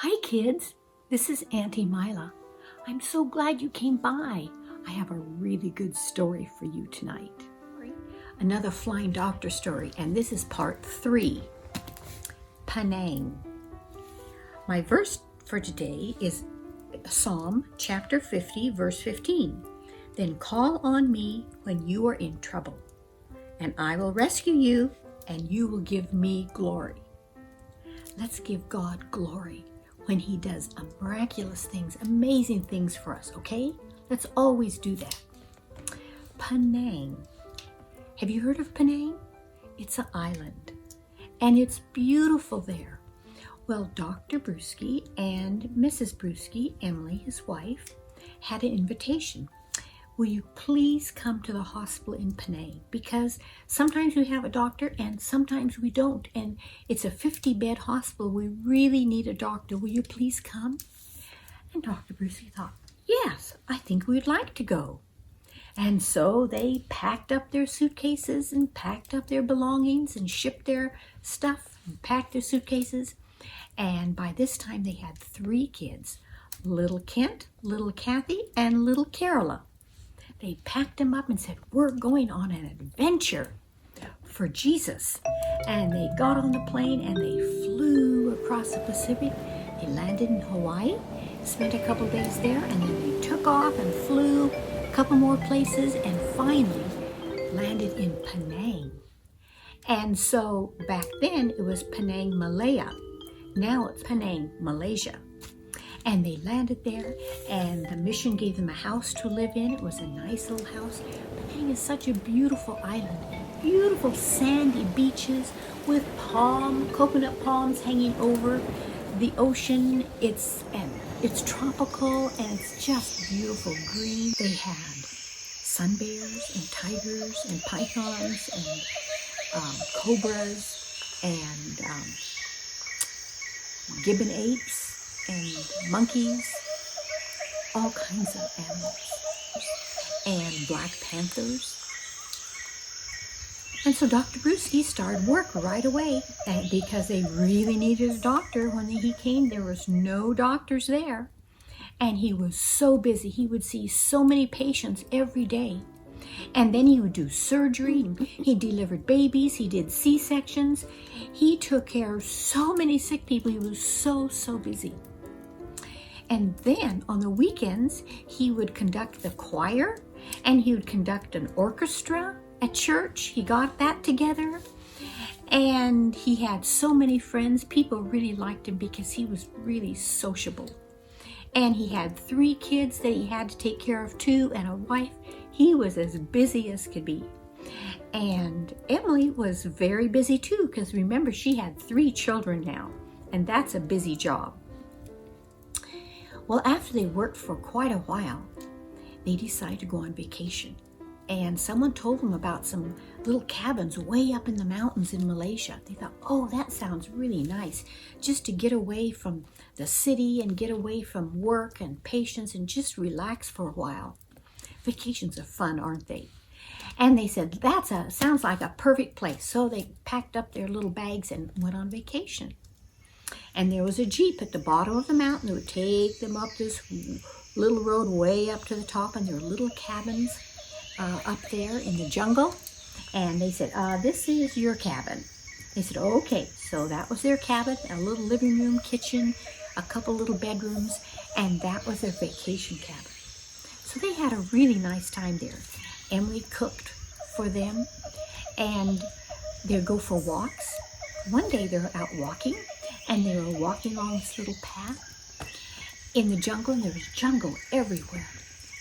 Hi kids, this is Auntie Mila. I'm so glad you came by. I have a really good story for you tonight. Another flying doctor story, and this is part 3. Penang. My verse for today is Psalm chapter 50, verse 15. Then call on me when you are in trouble, and I will rescue you, and you will give me glory. Let's give God glory when He does miraculous things, amazing things for us, okay? Let's always do that. Penang. Have you heard of Penang? It's an island, and it's beautiful there. Well, Dr. Brewski and Mrs. Brewski, Emily, his wife, had an invitation. Will you please come to the hospital in Penang? Because sometimes we have a doctor and sometimes we don't. And it's a 50-bed hospital. We really need a doctor. Will you please come? And Dr. Brewski thought, yes, I think we'd like to go. And so they packed up their suitcases and packed up their belongings and shipped their stuff and packed their suitcases. And by this time they had 3 kids, little Kent, little Kathy, and little Carola. They packed them up and said, we're going on an adventure for Jesus. And they got on the plane and they flew across the Pacific. They landed in Hawaii, spent a couple days there, and then they took off and flew a couple more places and finally landed in Penang. And so back then it was Penang, Malaya. Now it's Penang, Malaysia. And they landed there, and the mission gave them a house to live in. It was a nice little house. Penang is such a beautiful island. Beautiful sandy beaches with coconut palms hanging over the ocean. It's tropical, and it's just beautiful green. They had sun bears and tigers and pythons and cobras and gibbon apes and monkeys, all kinds of animals, and black panthers. And so Dr. Brewski started work right away, and because they really needed a doctor. When he came, there was no doctors there, and he was so busy. He would see so many patients every day, and then he would do surgery. He delivered babies. He did C-sections. He took care of so many sick people. He was so busy. And then on the weekends, he would conduct the choir, and he would conduct an orchestra at church. He got that together, and he had so many friends. People really liked him because he was really sociable. And he had 3 kids that he had to take care of too, and a wife. He was as busy as could be. And Emily was very busy too, because remember, she had 3 children now, and that's a busy job. Well, after they worked for quite a while, they decided to go on vacation. And someone told them about some little cabins way up in the mountains in Malaysia. They thought, oh, that sounds really nice, just to get away from the city and get away from work and patients and just relax for a while. Vacations are fun, aren't they? And they said, sounds like a perfect place. So they packed up their little bags and went on vacation. And there was a Jeep at the bottom of the mountain that would take them up this little road way up to the top, and there were little cabins up there in the jungle. And they said, this is your cabin. They said, okay. So that was their cabin, a little living room, kitchen, a couple little bedrooms, and that was their vacation cabin. So they had a really nice time there. Emily cooked for them, and they'd go for walks. One day they were out walking, and they were walking along this little path in the jungle, and there was jungle everywhere.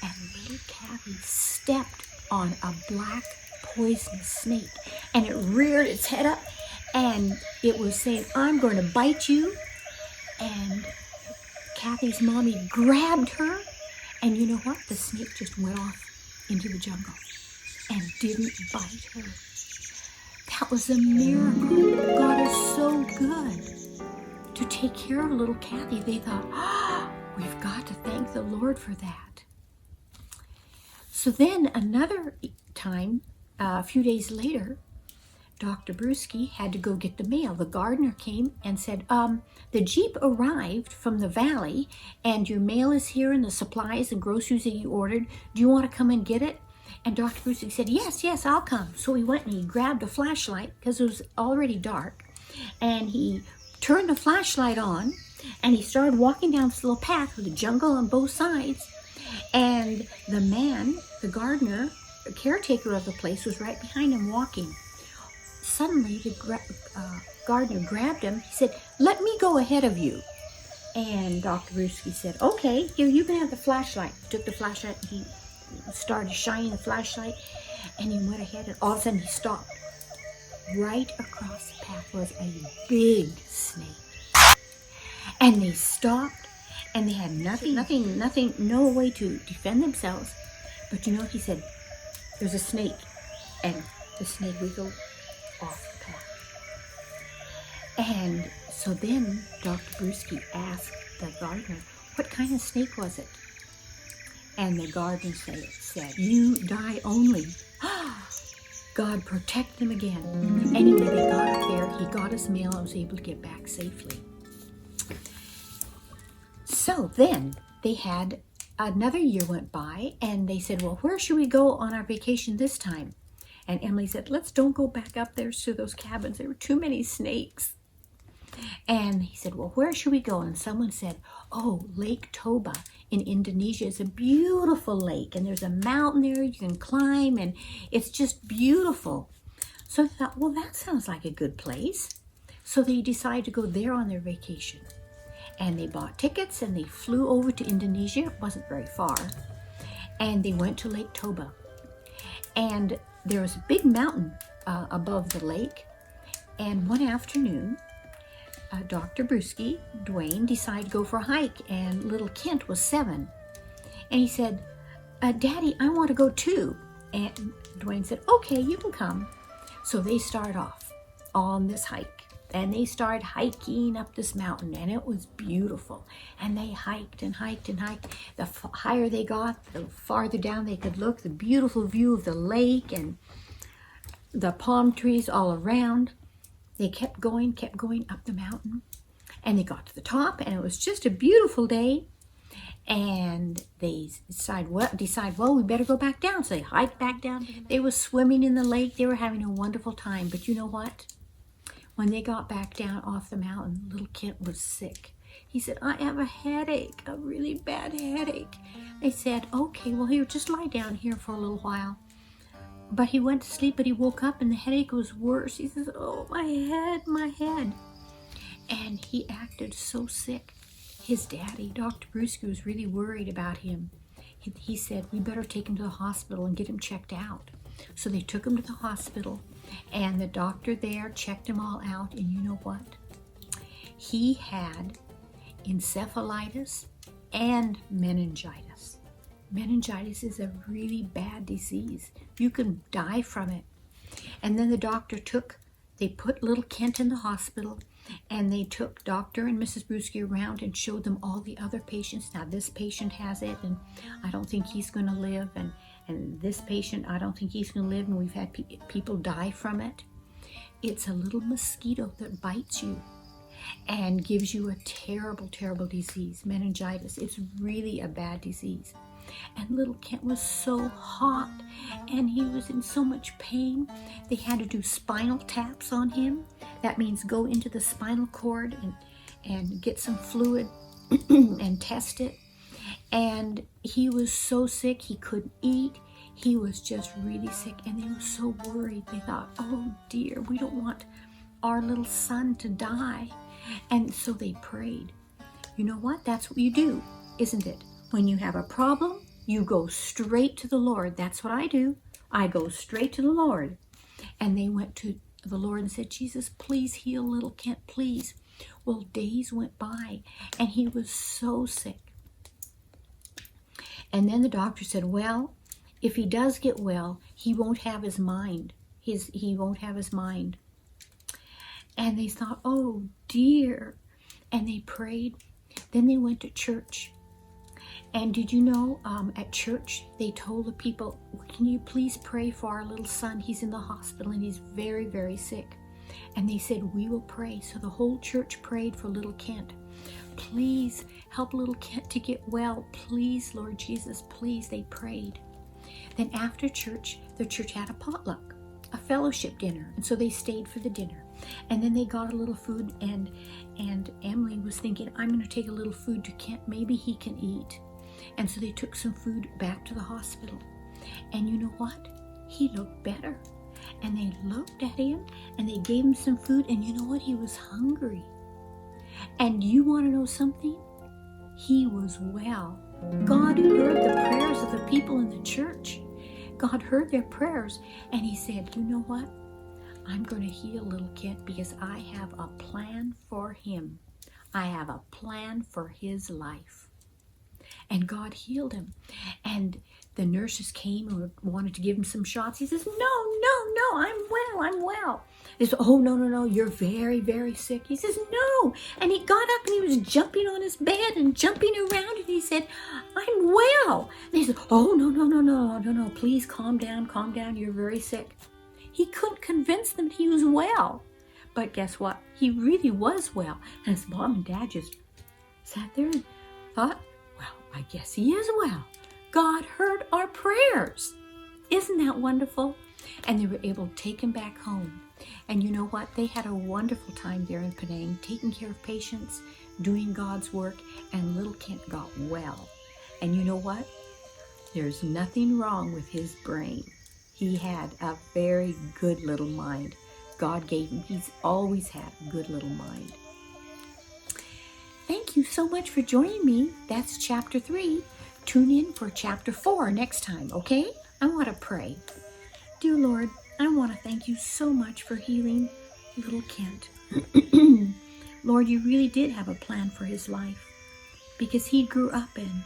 And little Kathy stepped on a black poisonous snake, and it reared its head up, and it was saying, I'm going to bite you. And Kathy's mommy grabbed her, and you know what? The snake just went off into the jungle and didn't bite her. That was a miracle. God is so good to take care of little Kathy. They thought, we've got to thank the Lord for that. So then another time, a few days later, Dr. Bruschi had to go get the mail. The gardener came and said, the Jeep arrived from the valley and your mail is here and the supplies and groceries that you ordered. Do you want to come and get it? And Dr. Bruschi said, yes, I'll come. So he went and he grabbed a flashlight because it was already dark. And he turned the flashlight on and he started walking down this little path with a jungle on both sides. And the man, the gardener, the caretaker of the place, was right behind him walking. Suddenly, the gardener grabbed him. He said, let me go ahead of you. And Dr. Bruschi said, okay, here, you can have the flashlight. He took the flashlight, and he started shining the flashlight, and he went ahead, and all of a sudden he stopped. Right across the path was a big snake. And they stopped, and they had nothing, no way to defend themselves. But you know, he said, there's a snake. And the snake wiggled off the path. And so then Dr. Bruschi asked the gardener, what kind of snake was it? And the gardener said, you die only. God protect them again. Anyway, they got up there. He got his mail and was able to get back safely. So then they had another year went by and they said, well, where should we go on our vacation this time? And Emily said, don't go back up there to those cabins. There were too many snakes. And he said, well, where should we go? And someone said, oh, Lake Toba in Indonesia is a beautiful lake. And there's a mountain there you can climb. And it's just beautiful. So I thought, well, that sounds like a good place. So they decided to go there on their vacation. And they bought tickets and they flew over to Indonesia. It wasn't very far. And they went to Lake Toba. And there was a big mountain above the lake. And one afternoon, Dr. Bruschi, Dwayne, decided to go for a hike. And little Kent was 7. And he said, Daddy, I want to go too. And Dwayne said, okay, you can come. So they started off on this hike. And they started hiking up this mountain, and it was beautiful. And they hiked and hiked and hiked. The higher they got, the farther down they could look. The beautiful view of the lake and the palm trees all around. They kept going up the mountain. And they got to the top, and it was just a beautiful day. And they decide, well, we better go back down. So they hiked back down. They were swimming in the lake. They were having a wonderful time. But you know what? When they got back down off the mountain, little Kent was sick. He said, I have a headache, a really bad headache. They said, okay, well, here, just lie down here for a little while. But he went to sleep, but he woke up and the headache was worse. He says, oh, my head. And he acted so sick. His daddy, Dr. Bruschi, was really worried about him. He said, we better take him to the hospital and get him checked out. So they took him to the hospital, and the doctor there checked him all out, and you know what? He had encephalitis and meningitis. Meningitis is a really bad disease. You can die from it. And then the doctor they put little Kent in the hospital, and they took Dr. and Mrs. Bruschi around and showed them all the other patients. Now, this patient has it, and I don't think he's going to live, and this patient, I don't think he's going to live, and we've had people die from it. It's a little mosquito that bites you and gives you a terrible, terrible disease, meningitis. It's really a bad disease. And little Kent was so hot, and he was in so much pain. They had to do spinal taps on him. That means go into the spinal cord and get some fluid and test it. And he was so sick, he couldn't eat. He was just really sick, and they were so worried. They thought, oh dear, we don't want our little son to die. And so they prayed. You know what? That's what you do, isn't it? When you have a problem, you go straight to the Lord. That's what I do. I go straight to the Lord. And they went to the Lord and said, Jesus, please heal little Kent, please. Well, days went by and he was so sick. And then the doctor said, well, if he does get well, he won't have his mind. He won't have his mind. And they thought, oh dear. And they prayed. Then they went to church. And did you know, at church, they told the people, can you please pray for our little son? He's in the hospital and he's very, very sick. And they said, we will pray. So the whole church prayed for little Kent. Please help little Kent to get well. Please, Lord Jesus, please. They prayed. Then after church, the church had a potluck, a fellowship dinner. And so they stayed for the dinner. And then they got a little food, and Emily was thinking, I'm going to take a little food to Kent. Maybe he can eat. And so they took some food back to the hospital. And you know what? He looked better. And they looked at him and they gave him some food. And you know what? He was hungry. And you want to know something? He was well. God heard the prayers of the people in the church. God heard their prayers. And he said, you know what? I'm going to heal little Kent because I have a plan for him. I have a plan for his life. And God healed him. And the nurses came and wanted to give him some shots. He says, no, I'm well. They said, oh, no, you're very, very sick. He says, no. And he got up and he was jumping on his bed and jumping around. And he said, I'm well. And they said, oh, no, please calm down. You're very sick. He couldn't convince them he was well. But guess what? He really was well. And his mom and dad just sat there and thought, well, I guess he is well. God heard our prayers. Isn't that wonderful? And they were able to take him back home. And you know what? They had a wonderful time there in Penang, taking care of patients, doing God's work, and little Kent got well. And you know what? There's nothing wrong with his brain. He had a very good little mind. God gave him, he's always had a good little mind. Thank you so much for joining me. That's chapter 3. Tune in for chapter 4 next time, okay? I want to pray. Dear Lord, I want to thank you so much for healing little Kent. Lord, you really did have a plan for his life because he grew up and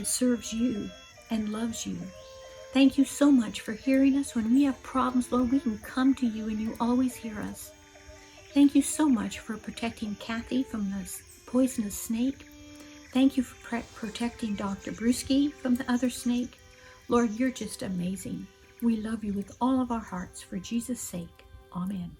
serves you and loves you. Thank you so much for hearing us. When we have problems, Lord, we can come to you and you always hear us. Thank you so much for protecting Kathy from the poisonous snake. Thank you for protecting Dr. Brewski from the other snake. Lord, you're just amazing. We love you with all of our hearts. For Jesus' sake, amen.